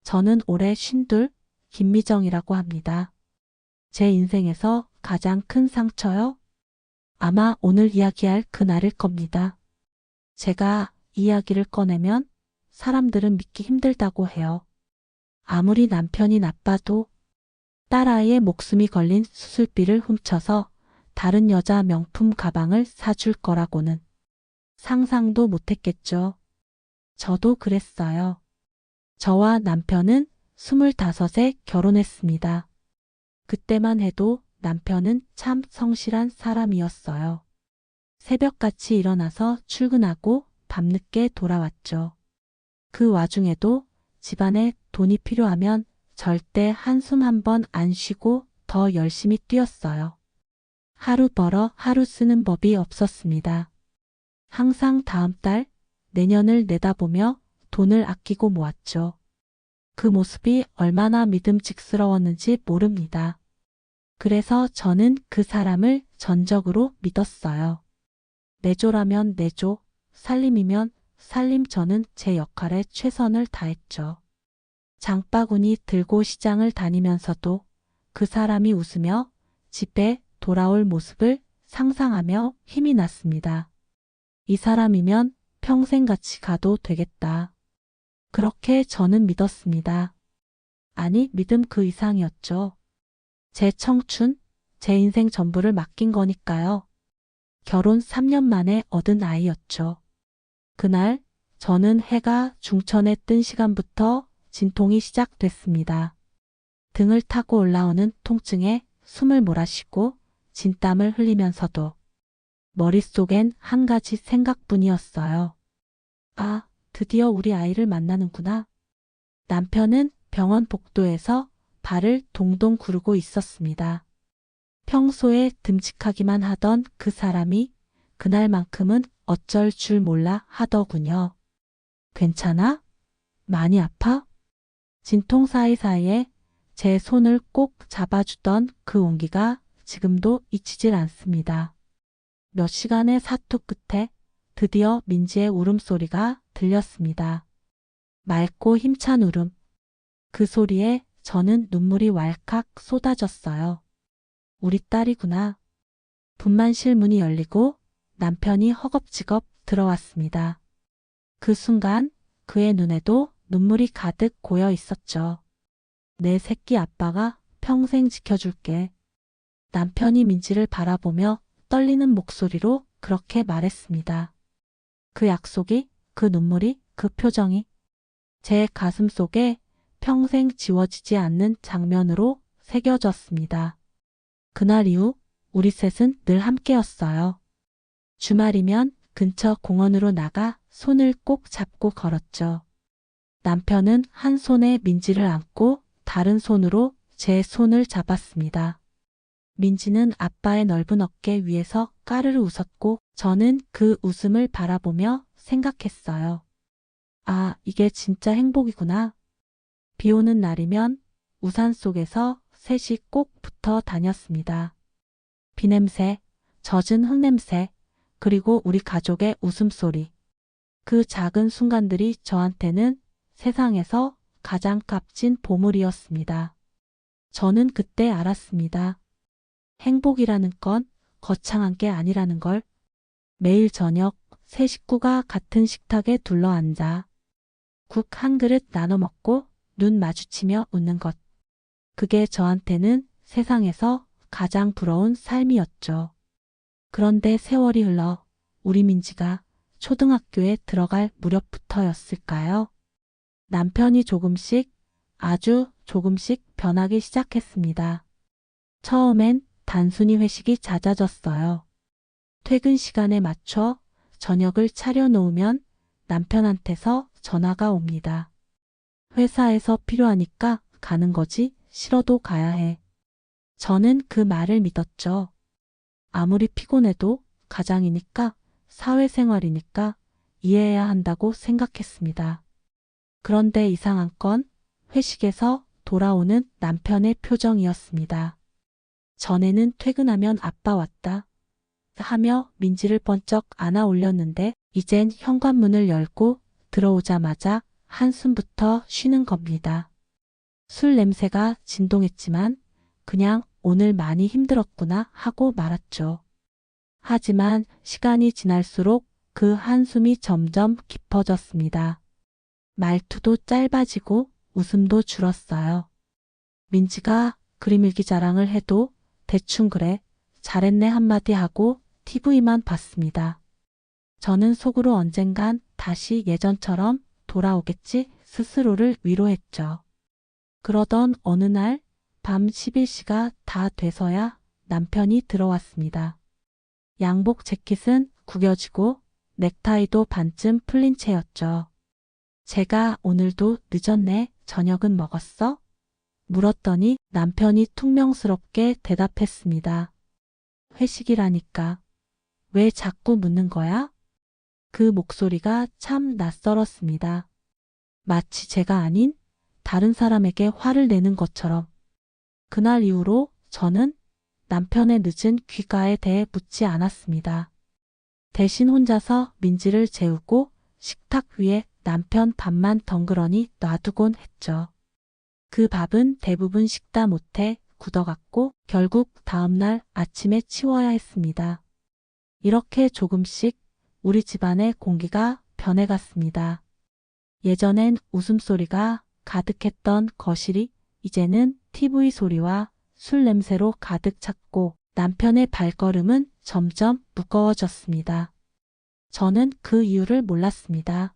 저는 올해 52, 김미정이라고 합니다. 제 인생에서 가장 큰 상처요? 아마 오늘 이야기할 그날일 겁니다. 제가 이야기를 꺼내면 사람들은 믿기 힘들다고 해요. 아무리 남편이 나빠도 딸아이의 목숨이 걸린 수술비를 훔쳐서 다른 여자 명품 가방을 사줄 거라고는 상상도 못했겠죠. 저도 그랬어요. 저와 남편은 25에 결혼했습니다. 그때만 해도 남편은 참 성실한 사람이었어요. 새벽같이 일어나서 출근하고 밤늦게 돌아왔죠. 그 와중에도 집안에 돈이 필요하면 절대 한숨 한 번 안 쉬고 더 열심히 뛰었어요. 하루 벌어 하루 쓰는 법이 없었습니다. 항상 다음 달, 내년을 내다보며 돈을 아끼고 모았죠. 그 모습이 얼마나 믿음직스러웠는지 모릅니다. 그래서 저는 그 사람을 전적으로 믿었어요. 내조라면 내조, 살림이면 살림. 저는 제 역할에 최선을 다했죠. 장바구니 들고 시장을 다니면서도 그 사람이 웃으며 집에 돌아올 모습을 상상하며 힘이 났습니다. 이 사람이면 평생 같이 가도 되겠다. 그렇게 저는 믿었습니다. 아니, 믿음 그 이상이었죠. 제 청춘, 제 인생 전부를 맡긴 거니까요. 결혼 3년 만에 얻은 아이였죠. 그날 저는 해가 중천에 뜬 시간부터 진통이 시작됐습니다. 등을 타고 올라오는 통증에 숨을 몰아쉬고 진땀을 흘리면서도 머릿속엔 한 가지 생각뿐이었어요. 아, 드디어 우리 아이를 만나는구나. 남편은 병원 복도에서 발을 동동 구르고 있었습니다. 평소에 듬직하기만 하던 그 사람이 그날만큼은 어쩔 줄 몰라 하더군요. 괜찮아? 많이 아파? 진통 사이사이에 제 손을 꼭 잡아주던 그 온기가 지금도 잊히질 않습니다. 몇 시간의 사투 끝에 드디어 민지의 울음소리가 들렸습니다. 맑고 힘찬 울음. 그 소리에 저는 눈물이 왈칵 쏟아졌어요. 우리 딸이구나. 분만실 문이 열리고 남편이 허겁지겁 들어왔습니다. 그 순간 그의 눈에도 눈물이 가득 고여 있었죠. 내 새끼 아빠가 평생 지켜줄게. 남편이 민지를 바라보며 떨리는 목소리로 그렇게 말했습니다. 그 약속이, 그 눈물이, 그 표정이 제 가슴 속에 평생 지워지지 않는 장면으로 새겨졌습니다. 그날 이후 우리 셋은 늘 함께였어요. 주말이면 근처 공원으로 나가 손을 꼭 잡고 걸었죠. 남편은 한 손에 민지를 안고 다른 손으로 제 손을 잡았습니다. 민지는 아빠의 넓은 어깨 위에서 까르르 웃었고 저는 그 웃음을 바라보며 생각했어요. 아, 이게 진짜 행복이구나. 비 오는 날이면 우산 속에서 셋이 꼭 붙어 다녔습니다. 비 냄새, 젖은 흙 냄새, 그리고 우리 가족의 웃음소리. 그 작은 순간들이 저한테는 세상에서 가장 값진 보물이었습니다. 저는 그때 알았습니다. 행복이라는 건 거창한 게 아니라는 걸. 매일 저녁 세 식구가 같은 식탁에 둘러앉아 국 한 그릇 나눠 먹고 눈 마주치며 웃는 것. 그게 저한테는 세상에서 가장 부러운 삶이었죠. 그런데 세월이 흘러 우리 민지가 초등학교에 들어갈 무렵부터였을까요? 남편이 조금씩, 아주 조금씩 변하기 시작했습니다. 처음엔 단순히 회식이 잦아졌어요. 퇴근 시간에 맞춰 저녁을 차려놓으면 남편한테서 전화가 옵니다. 회사에서 필요하니까 가는 거지 싫어도 가야 해. 저는 그 말을 믿었죠. 아무리 피곤해도 가장이니까, 사회생활이니까 이해해야 한다고 생각했습니다. 그런데 이상한 건 회식에서 돌아오는 남편의 표정이었습니다. 전에는 퇴근하면 아빠 왔다 하며 민지를 번쩍 안아 올렸는데 이젠 현관문을 열고 들어오자마자 한숨부터 쉬는 겁니다. 술 냄새가 진동했지만 그냥 오늘 많이 힘들었구나 하고 말았죠. 하지만 시간이 지날수록 그 한숨이 점점 깊어졌습니다. 말투도 짧아지고 웃음도 줄었어요. 민지가 그림 일기 자랑을 해도 대충 그래, 잘했네 한마디 하고 TV만 봤습니다. 저는 속으로 언젠간 다시 예전처럼 돌아오겠지 스스로를 위로했죠. 그러던 어느 날 밤 11시가 다 돼서야 남편이 들어왔습니다. 양복 재킷은 구겨지고 넥타이도 반쯤 풀린 채였죠. 제가 오늘도 늦었네. 저녁은 먹었어? 물었더니 남편이 퉁명스럽게 대답했습니다. 회식이라니까. 왜 자꾸 묻는 거야? 그 목소리가 참 낯설었습니다. 마치 제가 아닌 다른 사람에게 화를 내는 것처럼. 그날 이후로 저는 남편의 늦은 귀가에 대해 묻지 않았습니다. 대신 혼자서 민지를 재우고 식탁 위에 남편 밥만 덩그러니 놔두곤 했죠. 그 밥은 대부분 식다 못해 굳어갔고 결국 다음날 아침에 치워야 했습니다. 이렇게 조금씩 우리 집안의 공기가 변해갔습니다. 예전엔 웃음소리가 가득했던 거실이 이제는 TV 소리와 술 냄새로 가득 찼고 남편의 발걸음은 점점 무거워졌습니다. 저는 그 이유를 몰랐습니다.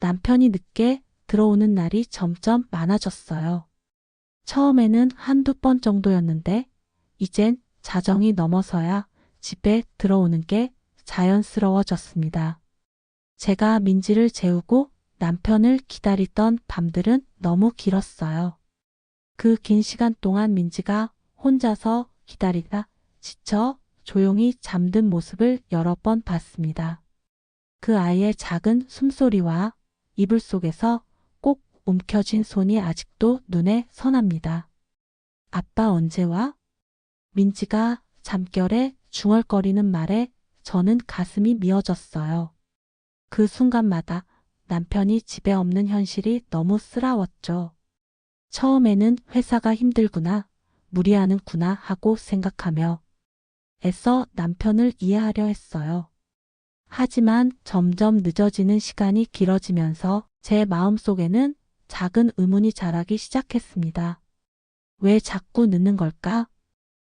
남편이 늦게 들어오는 날이 점점 많아졌어요. 처음에는 한두 번 정도였는데 이젠 자정이 넘어서야 집에 들어오는 게 자연스러워졌습니다. 제가 민지를 재우고 남편을 기다리던 밤들은 너무 길었어요. 그 긴 시간 동안 민지가 혼자서 기다리다 지쳐 조용히 잠든 모습을 여러 번 봤습니다. 그 아이의 작은 숨소리와 이불 속에서 꼭 움켜쥔 손이 아직도 눈에 선합니다. 아빠 언제 와? 민지가 잠결에 중얼거리는 말에 저는 가슴이 미어졌어요. 그 순간마다 남편이 집에 없는 현실이 너무 쓰라웠죠. 처음에는 회사가 힘들구나, 무리하는구나 하고 생각하며 애써 남편을 이해하려 했어요. 하지만 점점 늦어지는 시간이 길어지면서 제 마음속에는 작은 의문이 자라기 시작했습니다. 왜 자꾸 늦는 걸까?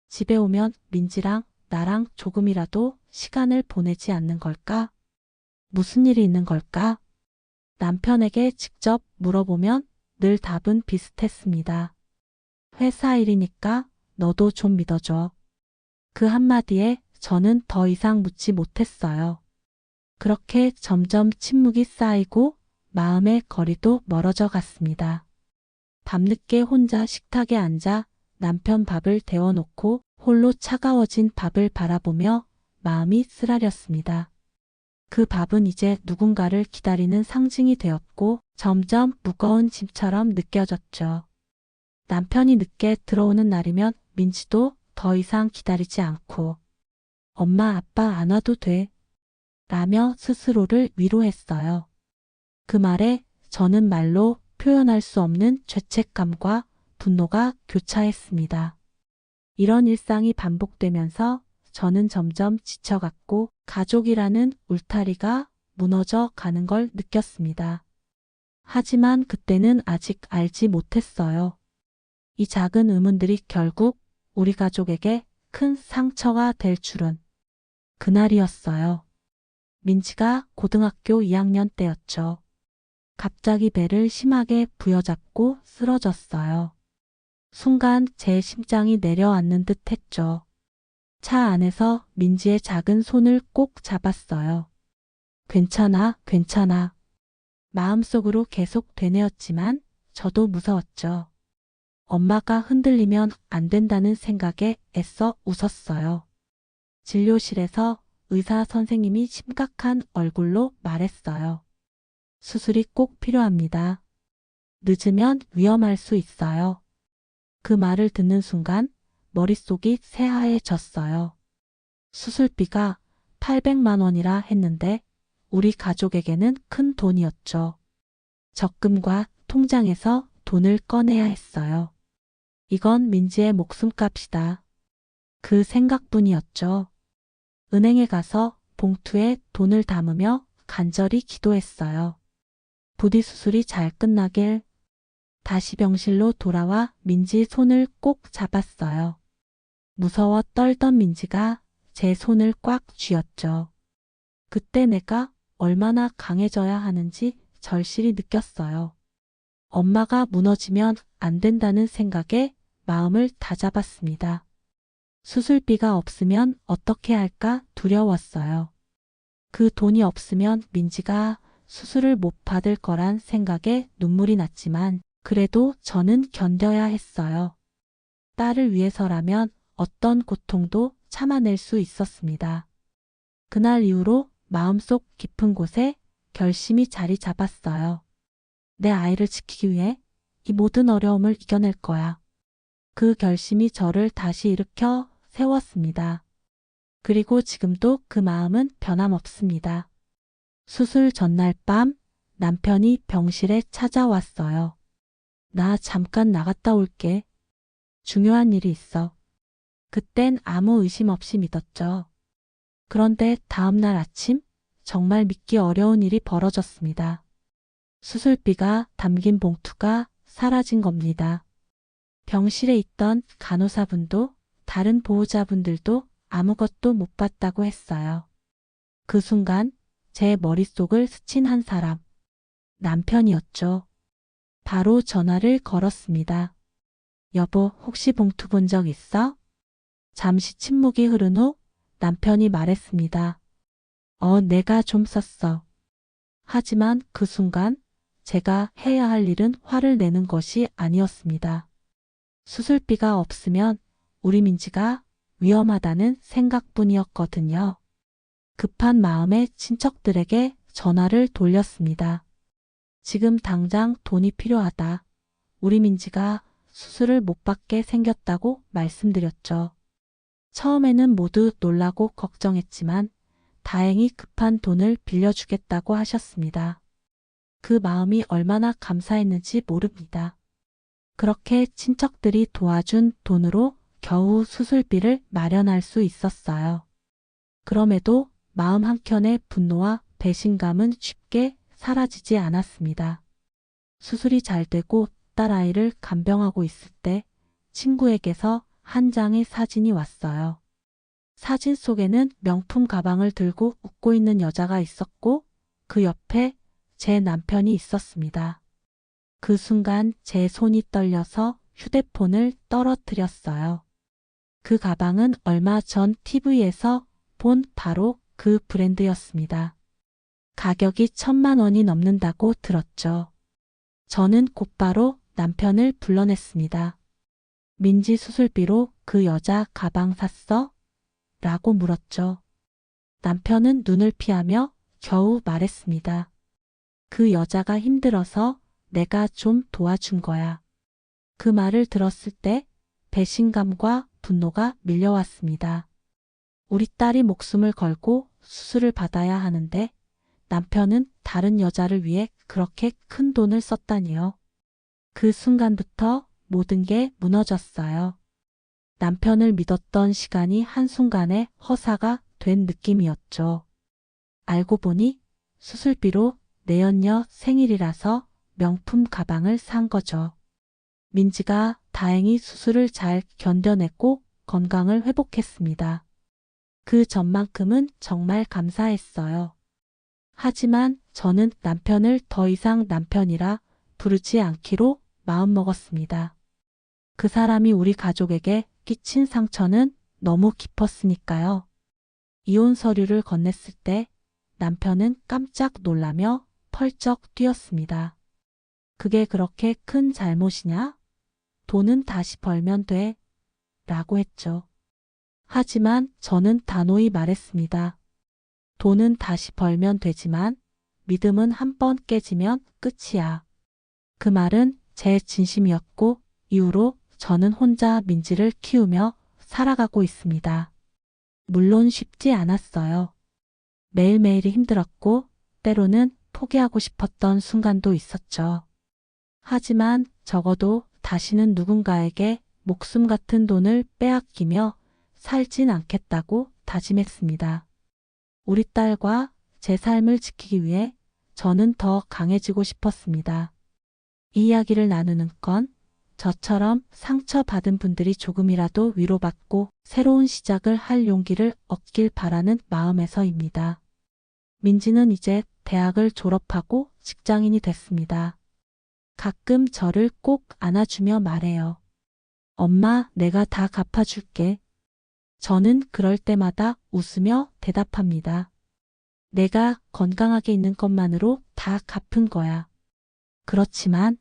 집에 오면 민지랑 나랑 조금이라도 시간을 보내지 않는 걸까? 무슨 일이 있는 걸까? 남편에게 직접 물어보면 늘 답은 비슷했습니다. 회사 일이니까 너도 좀 믿어줘. 그 한마디에 저는 더 이상 묻지 못했어요. 그렇게 점점 침묵이 쌓이고 마음의 거리도 멀어져 갔습니다. 밤늦게 혼자 식탁에 앉아 남편 밥을 데워놓고 홀로 차가워진 밥을 바라보며 마음이 쓰라렸습니다. 그 밥은 이제 누군가를 기다리는 상징이 되었고 점점 무거운 짐처럼 느껴졌죠. 남편이 늦게 들어오는 날이면 민지도 더 이상 기다리지 않고 엄마 아빠 안 와도 돼 라며 스스로를 위로했어요. 그 말에 저는 말로 표현할 수 없는 죄책감과 분노가 교차했습니다. 이런 일상이 반복되면서 저는 점점 지쳐갔고 가족이라는 울타리가 무너져 가는 걸 느꼈습니다. 하지만 그때는 아직 알지 못했어요. 이 작은 의문들이 결국 우리 가족에게 큰 상처가 될 줄은. 그날이었어요. 민지가 고등학교 2학년 때였죠. 갑자기 배를 심하게 부여잡고 쓰러졌어요. 순간 제 심장이 내려앉는 듯 했죠. 차 안에서 민지의 작은 손을 꼭 잡았어요. 괜찮아, 괜찮아. 마음속으로 계속 되뇌었지만 저도 무서웠죠. 엄마가 흔들리면 안 된다는 생각에 애써 웃었어요. 진료실에서 의사 선생님이 심각한 얼굴로 말했어요. 수술이 꼭 필요합니다. 늦으면 위험할 수 있어요. 그 말을 듣는 순간 머릿속이 새하얘졌어요. 수술비가 800만 원이라 했는데 우리 가족에게는 큰 돈이었죠. 적금과 통장에서 돈을 꺼내야 했어요. 이건 민지의 목숨값이다. 그 생각뿐이었죠. 은행에 가서 봉투에 돈을 담으며 간절히 기도했어요. 부디 수술이 잘 끝나길. 다시 병실로 돌아와 민지 손을 꼭 잡았어요. 무서워 떨던 민지가 제 손을 꽉 쥐었죠. 그때 내가 얼마나 강해져야 하는지 절실히 느꼈어요. 엄마가 무너지면 안 된다는 생각에 마음을 다잡았습니다. 수술비가 없으면 어떻게 할까 두려웠어요. 그 돈이 없으면 민지가 수술을 못 받을 거란 생각에 눈물이 났지만 그래도 저는 견뎌야 했어요. 딸을 위해서라면 어떤 고통도 참아낼 수 있었습니다. 그날 이후로 마음속 깊은 곳에 결심이 자리 잡았어요. 내 아이를 지키기 위해 이 모든 어려움을 이겨낼 거야. 그 결심이 저를 다시 일으켜 세웠습니다. 그리고 지금도 그 마음은 변함없습니다. 수술 전날 밤 남편이 병실에 찾아왔어요. 나 잠깐 나갔다 올게. 중요한 일이 있어. 그땐 아무 의심 없이 믿었죠. 그런데 다음날 아침 정말 믿기 어려운 일이 벌어졌습니다. 수술비가 담긴 봉투가 사라진 겁니다. 병실에 있던 간호사분도 다른 보호자분들도 아무것도 못 봤다고 했어요. 그 순간 제 머릿속을 스친 한 사람, 남편이었죠. 바로 전화를 걸었습니다. 여보, 혹시 봉투 본 적 있어? 잠시 침묵이 흐른 후 남편이 말했습니다. 내가 좀 썼어. 하지만 그 순간 제가 해야 할 일은 화를 내는 것이 아니었습니다. 수술비가 없으면 우리 민지가 위험하다는 생각뿐이었거든요. 급한 마음에 친척들에게 전화를 돌렸습니다. 지금 당장 돈이 필요하다. 우리 민지가 수술을 못 받게 생겼다고 말씀드렸죠. 처음에는 모두 놀라고 걱정했지만 다행히 급한 돈을 빌려주겠다고 하셨습니다. 그 마음이 얼마나 감사했는지 모릅니다. 그렇게 친척들이 도와준 돈으로 겨우 수술비를 마련할 수 있었어요. 그럼에도 마음 한켠의 분노와 배신감은 쉽게 사라지지 않았습니다. 수술이 잘 되고 딸아이를 간병하고 있을 때 친구에게서 한 장의 사진이 왔어요. 사진 속에는 명품 가방을 들고 웃고 있는 여자가 있었고 그 옆에 제 남편이 있었습니다. 그 순간 제 손이 떨려서 휴대폰을 떨어뜨렸어요. 그 가방은 얼마 전 TV에서 본 바로 그 브랜드였습니다. 가격이 1,000만 원이 넘는다고 들었죠. 저는 곧바로 남편을 불러냈습니다. 민지 수술비로 그 여자 가방 샀어? 라고 물었죠. 남편은 눈을 피하며 겨우 말했습니다. 그 여자가 힘들어서 내가 좀 도와준 거야. 그 말을 들었을 때 배신감과 분노가 밀려왔습니다. 우리 딸이 목숨을 걸고 수술을 받아야 하는데 남편은 다른 여자를 위해 그렇게 큰 돈을 썼다니요. 그 순간부터 모든 게 무너졌어요. 남편을 믿었던 시간이 한순간에 허사가 된 느낌이었죠. 알고 보니 수술비로 내연녀 생일이라서 명품 가방을 산 거죠. 민지가 다행히 수술을 잘 견뎌냈고 건강을 회복했습니다. 그 전만큼은 정말 감사했어요. 하지만 저는 남편을 더 이상 남편이라 부르지 않기로 마음먹었습니다. 그 사람이 우리 가족에게 끼친 상처는 너무 깊었으니까요. 이혼 서류를 건넸을 때 남편은 깜짝 놀라며 펄쩍 뛰었습니다. 그게 그렇게 큰 잘못이냐? 돈은 다시 벌면 돼. 라고 했죠. 하지만 저는 단호히 말했습니다. 돈은 다시 벌면 되지만 믿음은 한 번 깨지면 끝이야. 그 말은 제 진심이었고 이후로 저는 혼자 민지를 키우며 살아가고 있습니다. 물론 쉽지 않았어요. 매일매일이 힘들었고 때로는 포기하고 싶었던 순간도 있었죠. 하지만 적어도 다시는 누군가에게 목숨 같은 돈을 빼앗기며 살진 않겠다고 다짐했습니다. 우리 딸과 제 삶을 지키기 위해 저는 더 강해지고 싶었습니다. 이 이야기를 나누는 건 저처럼 상처받은 분들이 조금이라도 위로받고 새로운 시작을 할 용기를 얻길 바라는 마음에서입니다. 민지는 이제 대학을 졸업하고 직장인이 됐습니다. 가끔 저를 꼭 안아주며 말해요. 엄마, 내가 다 갚아줄게. 저는 그럴 때마다 웃으며 대답합니다. 내가 건강하게 있는 것만으로 다 갚은 거야. 그렇지만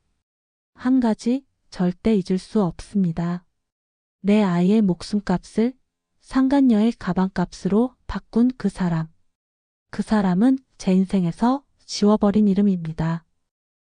한 가지 절대 잊을 수 없습니다. 내 아이의 목숨값을 상간녀의 가방값으로 바꾼 그 사람. 그 사람은 제 인생에서 지워버린 이름입니다.